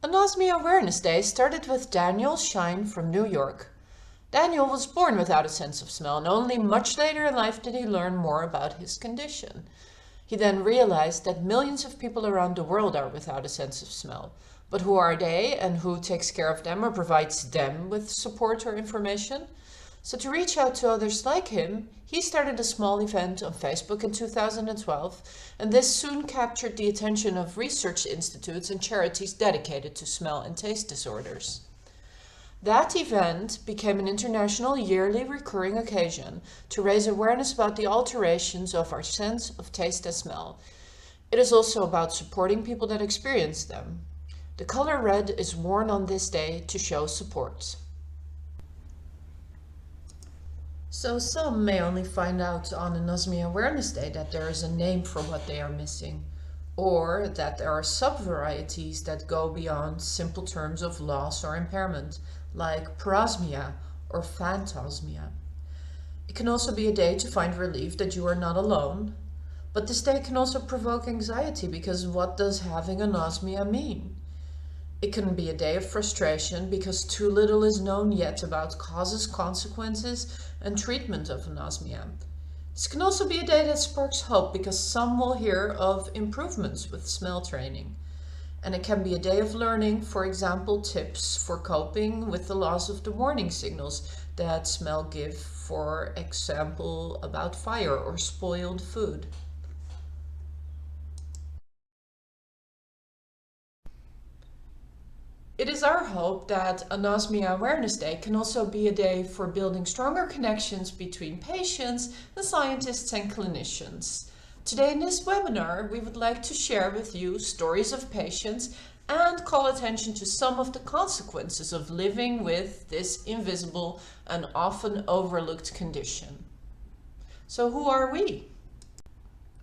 Anosmia Awareness Day started with Daniel Shine from New York. Daniel was born without a sense of smell, and only much later in life did he learn more about his condition. He then realized that millions of people around the world are without a sense of smell. But who are they, and who takes care of them or provides them with support or information? So to reach out to others like him, he started a small event on Facebook in 2012, and this soon captured the attention of research institutes and charities dedicated to smell and taste disorders. That event became an international yearly recurring occasion to raise awareness about the alterations of our sense of taste and smell. It is also about supporting people that experience them. The color red is worn on this day to show support. So some may only find out on Anosmia Awareness Day that there is a name for what they are missing, or that there are sub-varieties that go beyond simple terms of loss or impairment, like parosmia or phantosmia. It can also be a day to find relief that you are not alone, but this day can also provoke anxiety because what does having anosmia mean? It can be a day of frustration because too little is known yet about causes, consequences, and treatment of anosmia. This can also be a day that sparks hope because some will hear of improvements with smell training. And it can be a day of learning, for example, tips for coping with the loss of the warning signals that smell give, for example, about fire or spoiled food. It is our hope that Anosmia Awareness Day can also be a day for building stronger connections between patients, the scientists and clinicians. Today in this webinar, we would like to share with you stories of patients and call attention to some of the consequences of living with this invisible and often overlooked condition. So who are we?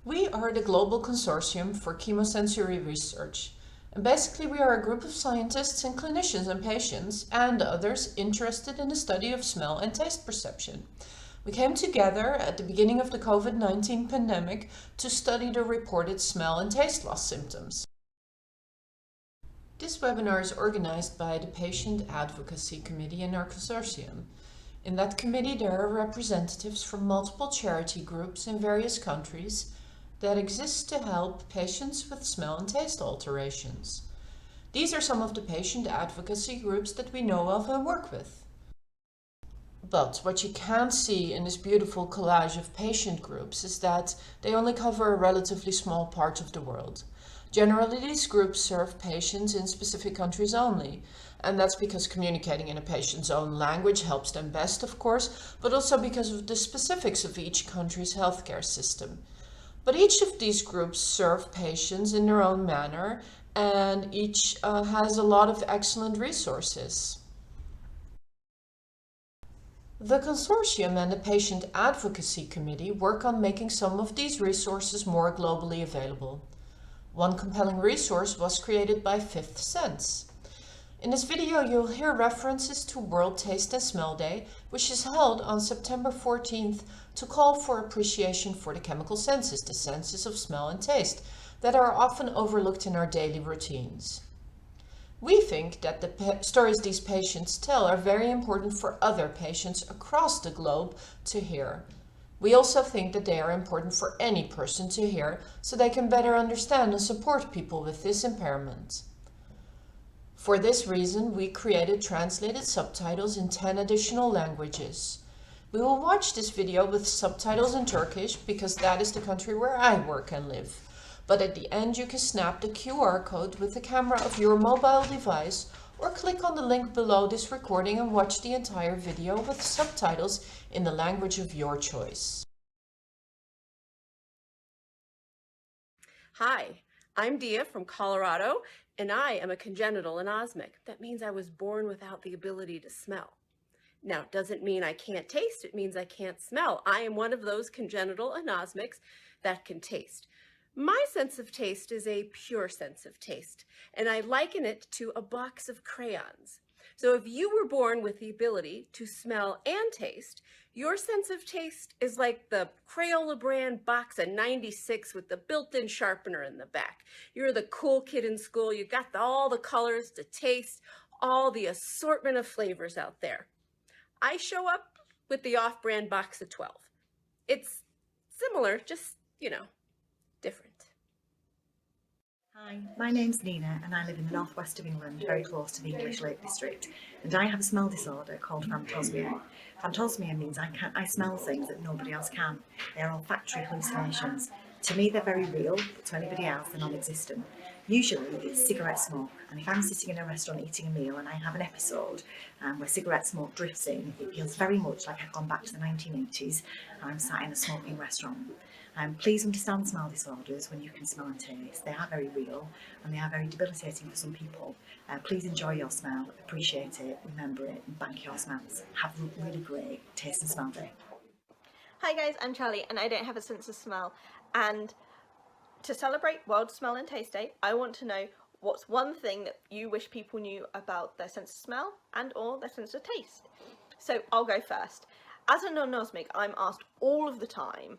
We are the Global Consortium for Chemosensory Research. And basically we are a group of scientists and clinicians and patients and others interested in the study of smell and taste perception. We came together at the beginning of the COVID-19 pandemic to study the reported smell and taste loss symptoms. This webinar is organized by the Patient Advocacy Committee in our consortium. In that committee there are representatives from multiple charity groups in various countries that exists to help patients with smell and taste alterations. These are some of the patient advocacy groups that we know of and work with. But what you can't see in this beautiful collage of patient groups is that they only cover a relatively small part of the world. Generally, these groups serve patients in specific countries only, and that's because communicating in a patient's own language helps them best, of course, but also because of the specifics of each country's healthcare system. But each of these groups serve patients in their own manner, and each has a lot of excellent resources. The Consortium and the Patient Advocacy Committee work on making some of these resources more globally available. One compelling resource was created by Fifth Sense. In this video you'll hear references to World Taste and Smell Day, which is held on September 14th to call for appreciation for the chemical senses, the senses of smell and taste, that are often overlooked in our daily routines. We think that the stories these patients tell are very important for other patients across the globe to hear. We also think that they are important for any person to hear so they can better understand and support people with this impairment. For this reason, we created translated subtitles in 10 additional languages. We will watch this video with subtitles in Turkish because that is the country where I work and live. But at the end you can snap the QR code with the camera of your mobile device or click on the link below this recording and watch the entire video with subtitles in the language of your choice. Hi, I'm Dia from Colorado, and I am a congenital anosmic. That means I was born without the ability to smell. Now, it doesn't mean I can't taste, it means I can't smell. I am one of those congenital anosmics that can taste. My sense of taste is a pure sense of taste, and I liken it to a box of crayons. So if you were born with the ability to smell and taste, your sense of taste is like the Crayola brand box of 96 with the built-in sharpener in the back. You're the cool kid in school. You got all the colors to taste, all the assortment of flavors out there. I show up with the off-brand box of 12. It's similar, just, different. Hi, my name's Nina and I live in the northwest of England, very close to the English Lake District, and I have a smell disorder called phantosmia. Phantosmia means I smell things that nobody else can. They're olfactory hallucinations. To me they're very real, but to anybody else they're non-existent. Usually it's cigarette smoke, and if I'm sitting in a restaurant eating a meal and I have an episode where cigarette smoke drifts in, it feels very much like I've gone back to the 1980s and I'm sat in a smoking restaurant. Please understand smell disorders when you can smell and taste. They are very real and they are very debilitating for some people. Please enjoy your smell, appreciate it, remember it, and bank your smells. Have a really great taste and smell day. Hi guys, I'm Charlie and I don't have a sense of smell, and to celebrate World Smell and Taste Day, I want to know what's one thing that you wish people knew about their sense of smell and or their sense of taste. So I'll go first. As a non-anosmic, I'm asked all of the time,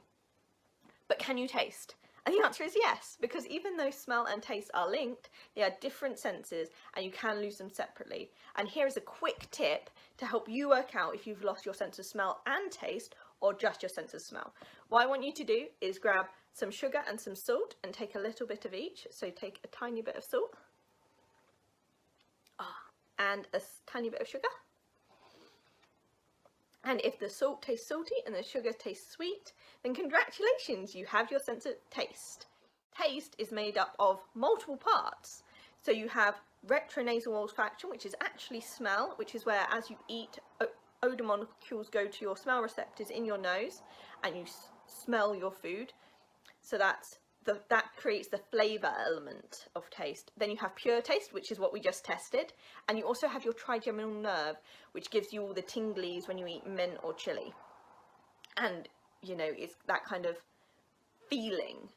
but can you taste? And the answer is yes, because even though smell and taste are linked, they are different senses and you can lose them separately. And here is a quick tip to help you work out if you've lost your sense of smell and taste or just your sense of smell. What I want you to do is grab some sugar and some salt and take a little bit of each. So take a tiny bit of salt and a tiny bit of sugar. And if the salt tastes salty and the sugar tastes sweet, then congratulations, you have your sense of taste. Taste is made up of multiple parts. So you have retronasal olfaction, which is actually smell, which is where as you eat, odour molecules go to your smell receptors in your nose and you smell your food. So that creates the flavour element of taste. Then you have pure taste, which is what we just tested. And you also have your trigeminal nerve, which gives you all the tinglies when you eat mint or chili. And, it's that kind of feeling.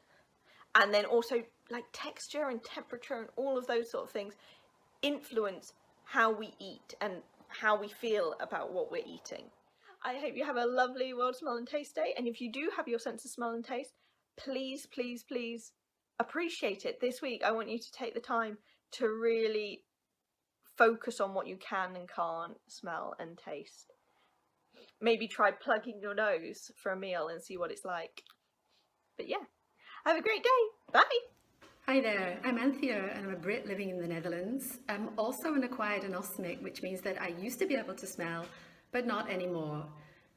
And then also like texture and temperature and all of those sort of things influence how we eat and how we feel about what we're eating. I hope you have a lovely World Smell and Taste Day. And if you do have your sense of smell and taste, please, please, please appreciate it. This week, I want you to take the time to really focus on what you can and can't smell and taste. Maybe try plugging your nose for a meal and see what it's like. But yeah, have a great day. Bye. Hi there, I'm Anthea and I'm a Brit living in the Netherlands. I'm also an acquired anosmic, which means that I used to be able to smell, but not anymore.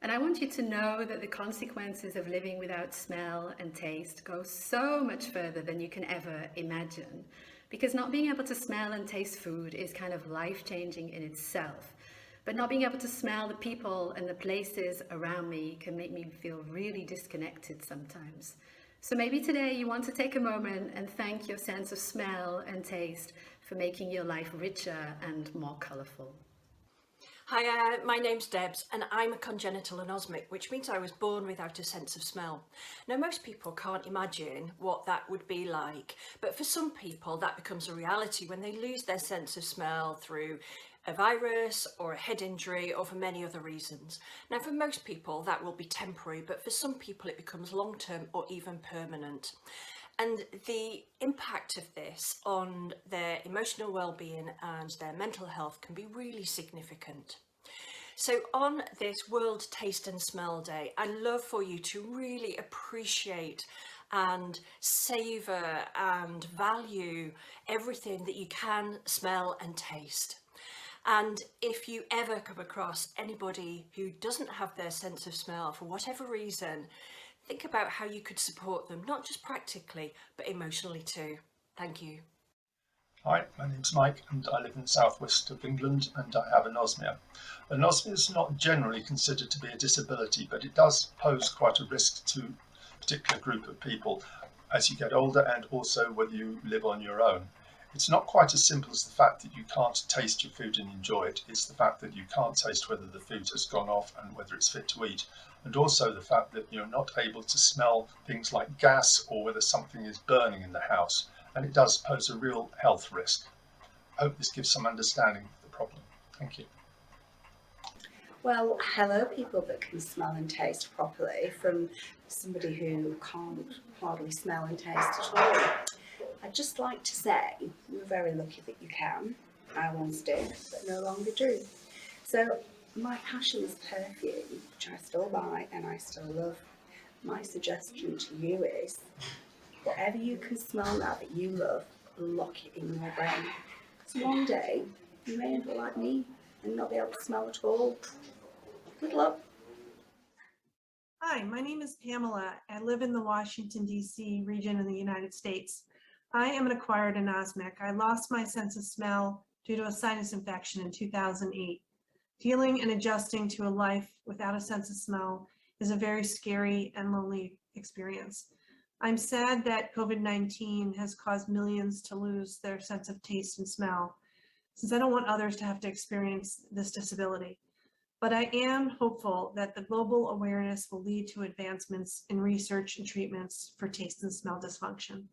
And I want you to know that the consequences of living without smell and taste go so much further than you can ever imagine. Because not being able to smell and taste food is kind of life-changing in itself. But not being able to smell the people and the places around me can make me feel really disconnected sometimes. So maybe today you want to take a moment and thank your sense of smell and taste for making your life richer and more colourful. Hi, my name's Debs and I'm a congenital anosmic, which means I was born without a sense of smell. Now, most people can't imagine what that would be like, but for some people that becomes a reality when they lose their sense of smell through a virus or a head injury or for many other reasons. Now, for most people that will be temporary, but for some people it becomes long-term or even permanent. And the impact of this on their emotional well-being and their mental health can be really significant. So on this World Taste and Smell Day, I'd love for you to really appreciate and savour and value everything that you can smell and taste. And if you ever come across anybody who doesn't have their sense of smell for whatever reason, think about how you could support them, not just practically, but emotionally too. Thank you. Hi, my name's Mike and I live in the southwest of England and I have anosmia. Anosmia is not generally considered to be a disability, but it does pose quite a risk to a particular group of people as you get older and also whether you live on your own. It's not quite as simple as the fact that you can't taste your food and enjoy it. It's the fact that you can't taste whether the food has gone off and whether it's fit to eat. And also the fact that you're not able to smell things like gas or whether something is burning in the house. And it does pose a real health risk. I hope this gives some understanding of the problem. Thank you. Well, hello people that can smell and taste properly, from somebody who can't hardly smell and taste at all. I'd just like to say you're very lucky that you can. I once did, but no longer do. So my passion is perfume, which I still buy and I still love. My suggestion to you is, whatever you can smell now that you love, lock it in your brain. Because one day you may end up like me and not be able to smell at all. Good luck. Hi, my name is Pamela. I live in the Washington, D.C. region in the United States. I am an acquired anosmic. I lost my sense of smell due to a sinus infection in 2008. Dealing and adjusting to a life without a sense of smell is a very scary and lonely experience. I'm sad that COVID-19 has caused millions to lose their sense of taste and smell, since I don't want others to have to experience this disability. But I am hopeful that the global awareness will lead to advancements in research and treatments for taste and smell dysfunction.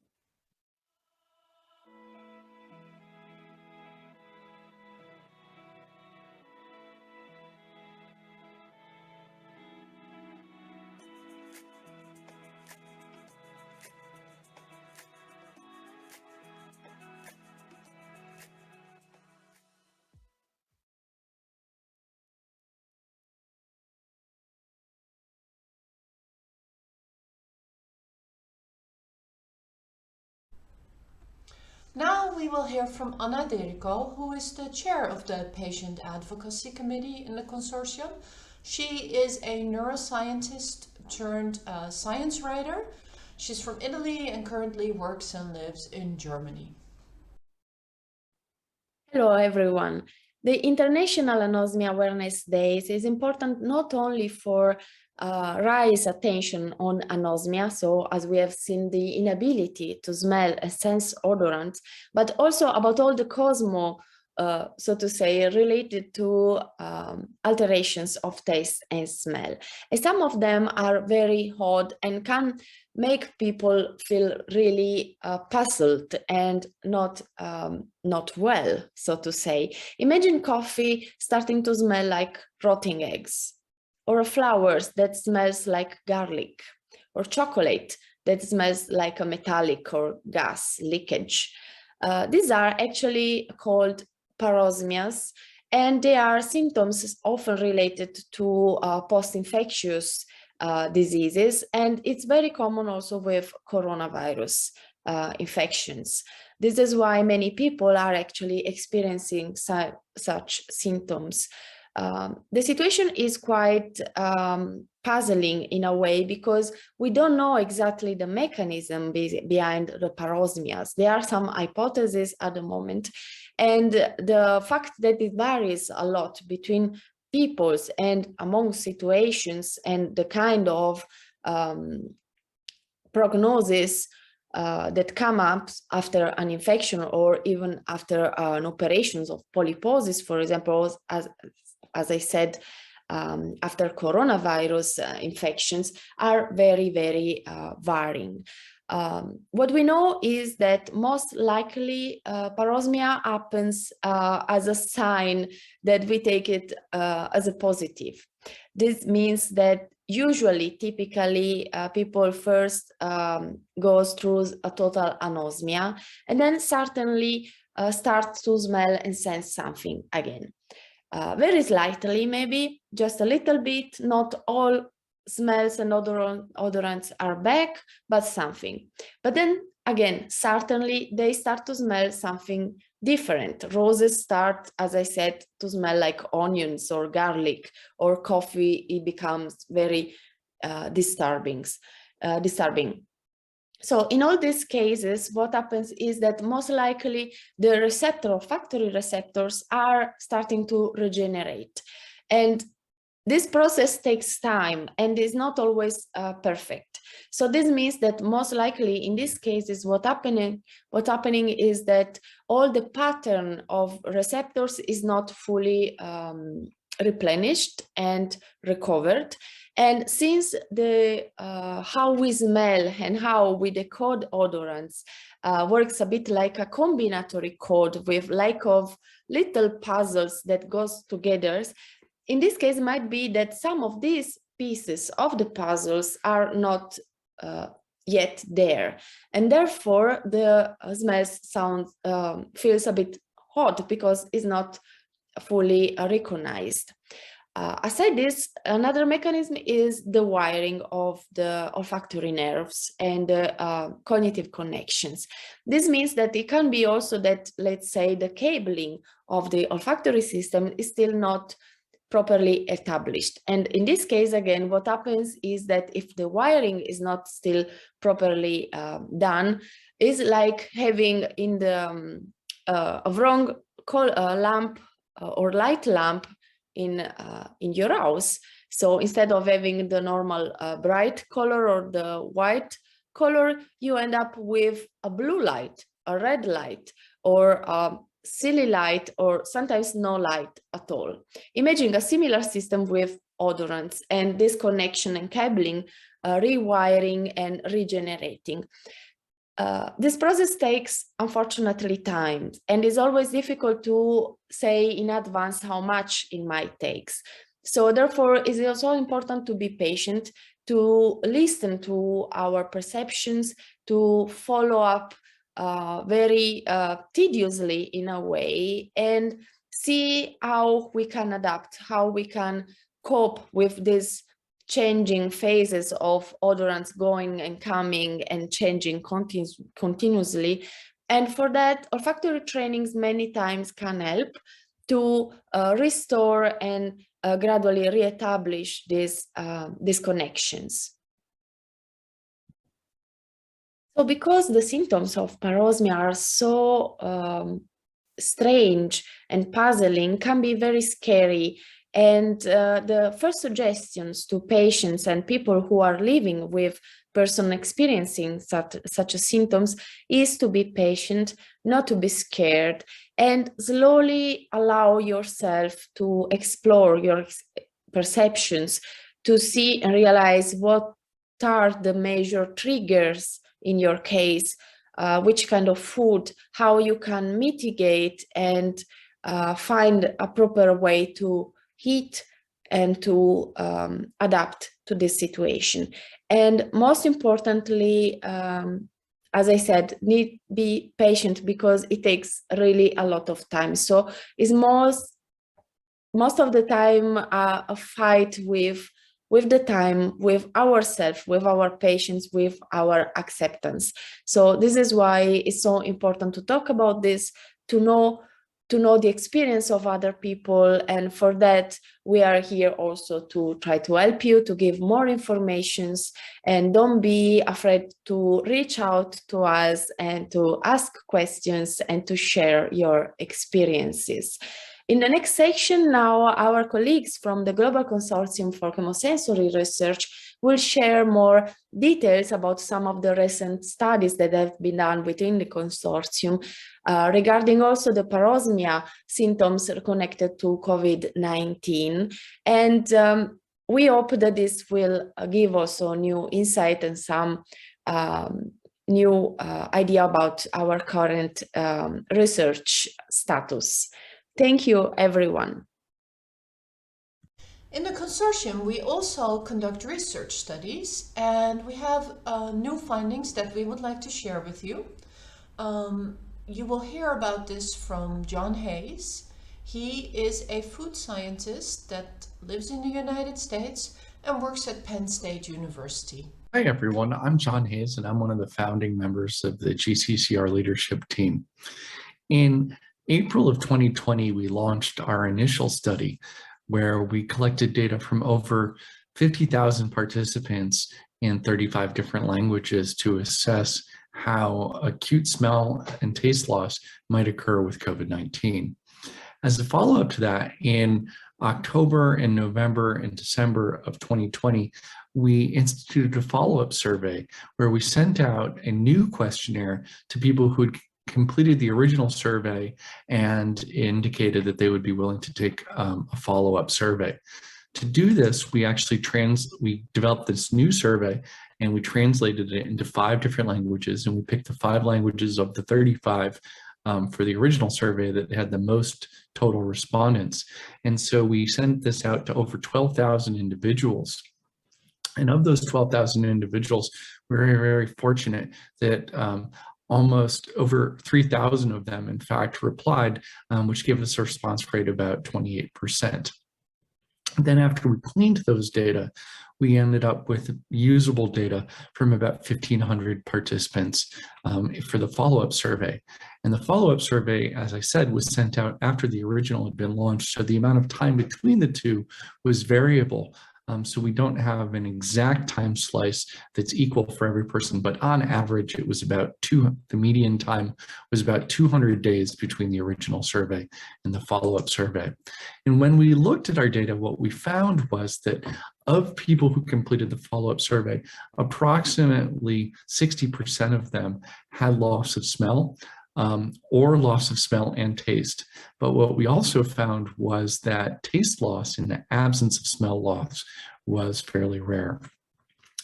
Now we will hear from Anna Derico, who is the chair of the Patient Advocacy Committee in the Consortium. She is a neuroscientist turned science writer. She's from Italy and currently works and lives in Germany. Hello, everyone. The International Anosmia Awareness Days is important not only for raise attention on anosmia, so as we have seen the inability to smell and sense odorants, but also about all the so to say, related to alterations of taste and smell. And some of them are very odd and can make people feel really puzzled and not well, so to say. Imagine coffee starting to smell like rotting eggs, or flowers that smells like garlic, or chocolate that smells like a metallic or gas leakage. These are actually called parosmias, and they are symptoms often related to post-infectious diseases, and it's very common also with coronavirus infections. This is why many people are actually experiencing such symptoms. The situation is quite puzzling in a way, because we don't know exactly the mechanism behind the parosmias. There are some hypotheses at the moment, and the fact that it varies a lot between peoples and among situations, and the kind of prognosis that come up after an infection or even after an operations of polyposis, for example, as I said, after coronavirus infections, are very, very varying. What we know is that most likely parosmia happens as a sign that we take it as a positive. This means that usually, typically, people first goes through a total anosmia, and then certainly start to smell and sense something again. Very slightly, maybe just a little bit, not all smells and odorants are back, but something. But then again, certainly they start to smell something different. Roses start, as I said, to smell like onions or garlic, or coffee, it becomes very disturbing. So in all these cases, what happens is that most likely the receptor or factory receptors are starting to regenerate. And this process takes time and is not always perfect. So this means that most likely in these cases, what's happening is that all the pattern of receptors is not fully replenished and recovered. And since the how we smell and how we decode odorants works a bit like a combinatory code with like of little puzzles that goes together, in this case, it might be that some of these pieces of the puzzles are not yet there, and therefore the smell feels a bit odd because it's not fully recognized. Aside this, another mechanism is the wiring of the olfactory nerves and the cognitive connections. This means that it can be also that, let's say, the cabling of the olfactory system is still not properly established. And in this case, again, what happens is that if the wiring is not still properly done, is like having in the a wrong lamp or light lamp in your house. So instead of having the normal bright color or the white color, you end up with a blue light, a red light, or silly light, or sometimes no light at all. Imagine a similar system with odorants and this connection and cabling, rewiring and regenerating. This process takes, unfortunately, time, and is always difficult to say in advance how much it might take. So therefore, it is also important to be patient, to listen to our perceptions, to follow up very tediously in a way, and see how we can adapt, how we can cope with this changing phases of odorants going and coming and changing continuously. And for that, olfactory trainings many times can help to restore and gradually reestablish these connections. So because the symptoms of parosmia are so strange and puzzling, can be very scary. And the first suggestions to patients and people who are living with person experiencing such symptoms is to be patient, not to be scared, and slowly allow yourself to explore your perceptions, to see and realize what are the major triggers in your case, which kind of food, how you can mitigate and find a proper way to eat and to adapt to this situation. And most importantly, as I said, be patient because it takes really a lot of time. So it's most of the time a fight with the time, with ourselves, with our patients, with our acceptance. So this is why it's so important to talk about this, to know the experience of other people. And for that, we are here also to try to help you, to give more informations, and don't be afraid to reach out to us and to ask questions and to share your experiences. In the next section now, our colleagues from the Global Consortium for Chemosensory Research will share more details about some of the recent studies that have been done within the consortium regarding also the parosmia symptoms connected to COVID-19. And we hope that this will give also new insight and some new idea about our current research status. Thank you, everyone. In the consortium, we also conduct research studies, and we have new findings that we would like to share with you. You will hear about this from John Hayes. He is a food scientist that lives in the United States and works at Penn State University. Hi, everyone. I'm John Hayes, and I'm one of the founding members of the GCCR leadership team. In April of 2020, we launched our initial study where we collected data from over 50,000 participants in 35 different languages to assess how acute smell and taste loss might occur with COVID-19. As a follow-up to that, in October and November and December of 2020, we instituted a follow-up survey where we sent out a new questionnaire to people who had completed the original survey and indicated that they would be willing to take a follow-up survey. To do this, we actually developed this new survey and we translated it into 5 different languages, and we picked the 5 languages of the 35 for the original survey that had the most total respondents. And so we sent this out to over 12,000 individuals. And of those 12,000 individuals, we're very, very fortunate that almost over 3,000 of them, in fact, replied, which gave us a response rate of about 28%. Then after we cleaned those data, we ended up with usable data from about 1,500 participants for the follow-up survey. And the follow-up survey, as I said, was sent out after the original had been launched. So the amount of time between the two was variable. So we don't have an exact time slice that's equal for every person, but on average, it was about the median time was about 200 days between the original survey and the follow-up survey. And when we looked at our data, what we found was that of people who completed the follow-up survey, approximately 60% of them had loss of smell, or loss of smell and taste. But what we also found was that taste loss in the absence of smell loss was fairly rare.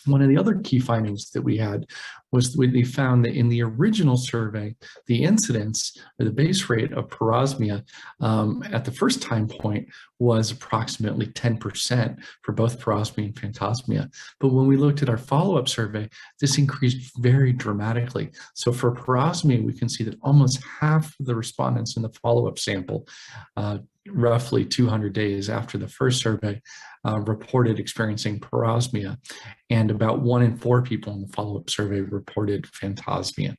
One of the other key findings that we had was that we found that in the original survey, the incidence or the base rate of parosmia at the first time point was approximately 10% for both parosmia and phantosmia. But when we looked at our follow-up survey, this increased very dramatically. So for parosmia, we can see that almost half of the respondents in the follow-up sample, roughly 200 days after the first survey, reported experiencing parosmia, and about 1 in 4 people in the follow-up survey reported phantosmia.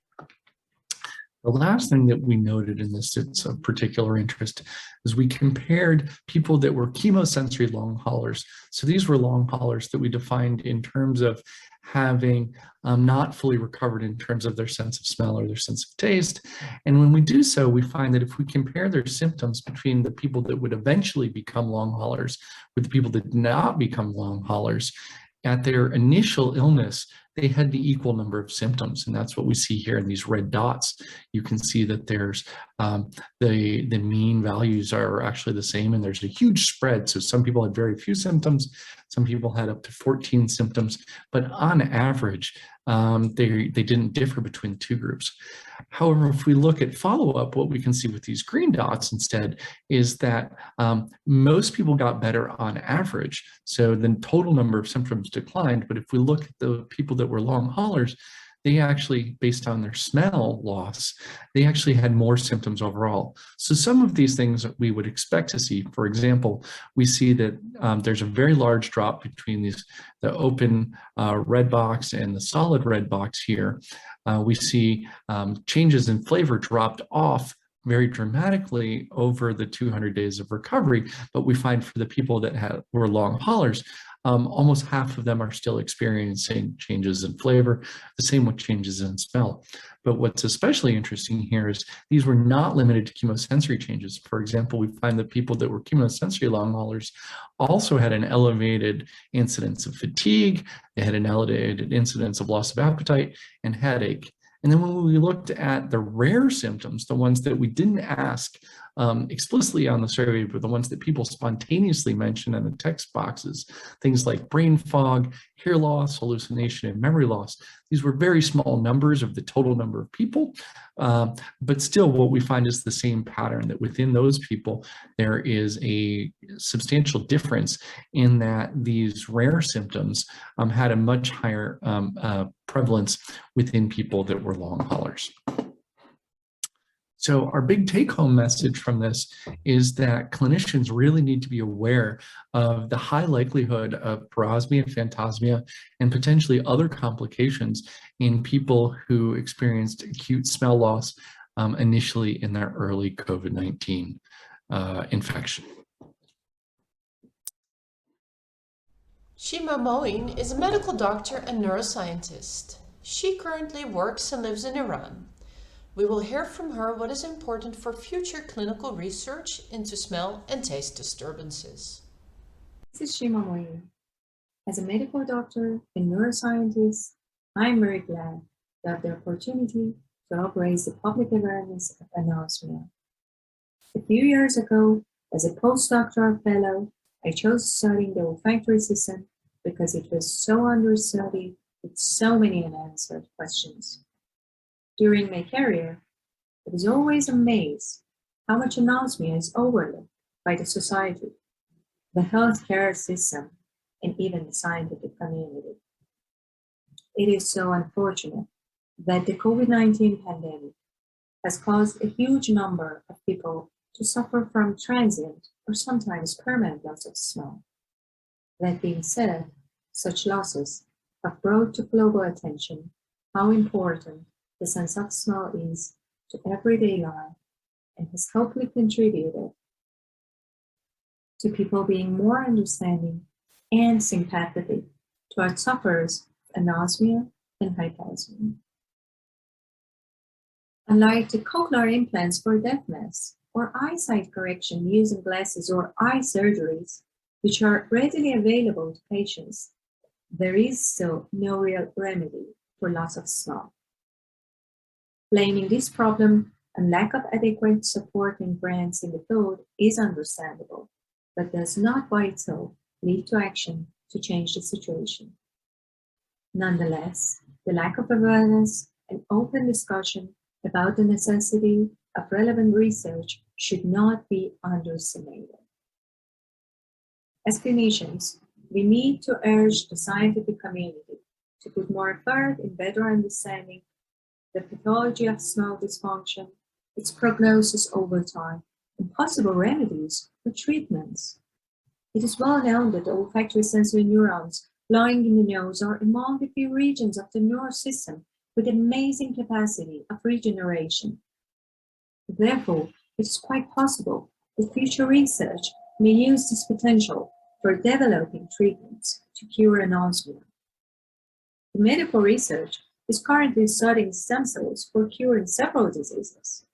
The last thing that we noted in this that's of particular interest is we compared people that were chemosensory long haulers. So these were long haulers that we defined in terms of having not fully recovered in terms of their sense of smell or their sense of taste. And when we do so, we find that if we compare their symptoms between the people that would eventually become long haulers with the people that did not become long haulers, at their initial illness, they had the equal number of symptoms. And that's what we see here in these red dots. You can see that there's the mean values are actually the same, and there's a huge spread. So some people had very few symptoms, some people had up to 14 symptoms, but on average, they didn't differ between the two groups. However, if we look at follow-up, what we can see with these green dots instead is that most people got better on average. So the total number of symptoms declined, but if we look at the people that were long haulers, they actually, based on their smell loss, they actually had more symptoms overall. So some of these things that we would expect to see, for example, we see that there's a very large drop between the open red box and the solid red box here. We see changes in flavor dropped off very dramatically over the 200 days of recovery, but we find for the people that were long haulers, almost half of them are still experiencing changes in flavor, the same with changes in smell. But what's especially interesting here is these were not limited to chemosensory changes. For example, we find that people that were chemosensory long haulers also had an elevated incidence of fatigue, they had an elevated incidence of loss of appetite and headache. And then when we looked at the rare symptoms, the ones that we didn't ask explicitly on the survey, but the ones that people spontaneously mentioned in the text boxes, things like brain fog, hair loss, hallucination, and memory loss. These were very small numbers of the total number of people, but still what we find is the same pattern, that within those people, there is a substantial difference in that these rare symptoms had a much higher prevalence within people that were long haulers. So our big take-home message from this is that clinicians really need to be aware of the high likelihood of parosmia, phantosmia, and potentially other complications in people who experienced acute smell loss initially in their early COVID-19 infection. Shima Mowchan is a medical doctor and neuroscientist. She currently works and lives in Iran. We will hear from her what is important for future clinical research into smell and taste disturbances. This is Shima Mowchan. As a medical doctor and neuroscientist, I am very glad to have the opportunity to help raise the public awareness of anosmia. A few years ago, as a postdoctoral fellow, I chose studying the olfactory system because it was so understudied with so many unanswered questions. During my career, I was always amazed how much anosmia is overlooked by the society, the healthcare system, and even the scientific community. It is so unfortunate that the COVID-19 pandemic has caused a huge number of people to suffer from transient or sometimes permanent loss of smell. That being said, such losses have brought to global attention how important the sense of smell is to everyday life and has hopefully contributed to people being more understanding and sympathetic toward sufferers of anosmia and hyposmia. Unlike the cochlear implants for deafness or eyesight correction using glasses or eye surgeries, which are readily available to patients, there is still no real remedy for loss of smell. Blaming this problem and lack of adequate supporting grants in the field is understandable, but does not by itself lead to action to change the situation. Nonetheless, the lack of awareness and open discussion about the necessity of relevant research should not be underestimated. As clinicians, we need to urge the scientific community to put more effort in better understanding the pathology of smell dysfunction, its prognosis over time, and possible remedies or treatments. It is well known that the olfactory sensory neurons lying in the nose are among the few regions of the nervous system with amazing capacity of regeneration. Therefore, it is quite possible that future research may use this potential for developing treatments to cure anosmia. The medical research is currently studying stem cells for curing several diseases.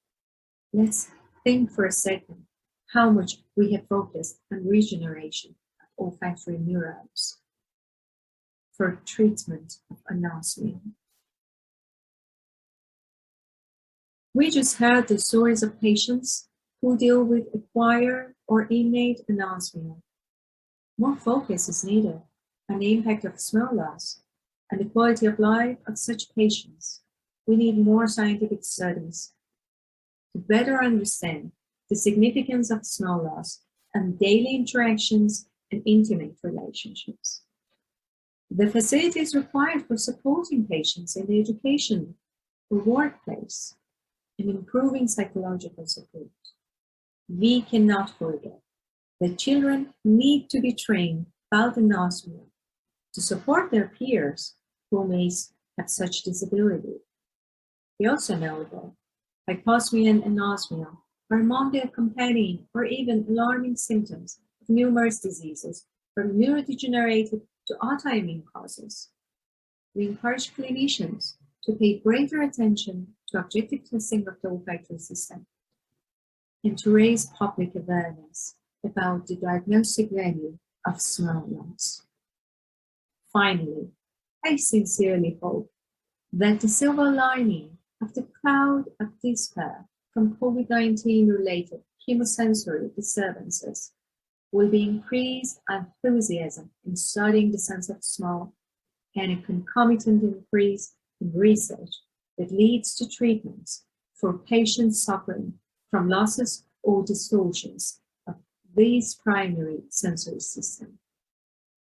Let's think for a second how much we have focused on regeneration of olfactory neurons for treatment of anosmia. We just heard the stories of patients who deal with acquired or innate anosmia. More focus is needed on the impact of smell loss and the quality of life of such patients. We need more scientific studies to better understand the significance of smell loss and daily interactions and intimate relationships. The facilities required for supporting patients in the education or workplace and improving psychological support. We cannot forget that children need to be trained about anosmia to support their peers who may have such disability. We also know that hyposmia and anosmia are among the accompanying or even alarming symptoms of numerous diseases, from neurodegenerative to autoimmune causes. We encourage clinicians to pay greater attention to objective testing of the olfactory system and to raise public awareness about the diagnostic value of smell loss. Finally, I sincerely hope that the silver lining of the cloud of despair from COVID-19 related chemosensory disturbances will be increased enthusiasm in studying the sense of smell and a concomitant increase in research that leads to treatments for patients suffering from losses or distortions of these primary sensory systems.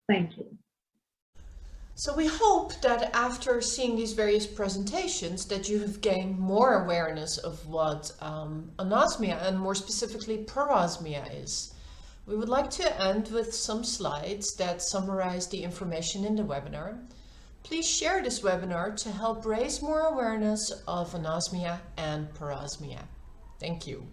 Thank you. So we hope that after seeing these various presentations that you have gained more awareness of what anosmia and more specifically parosmia is. We would like to end with some slides that summarize the information in the webinar. Please share this webinar to help raise more awareness of anosmia and parosmia. Thank you.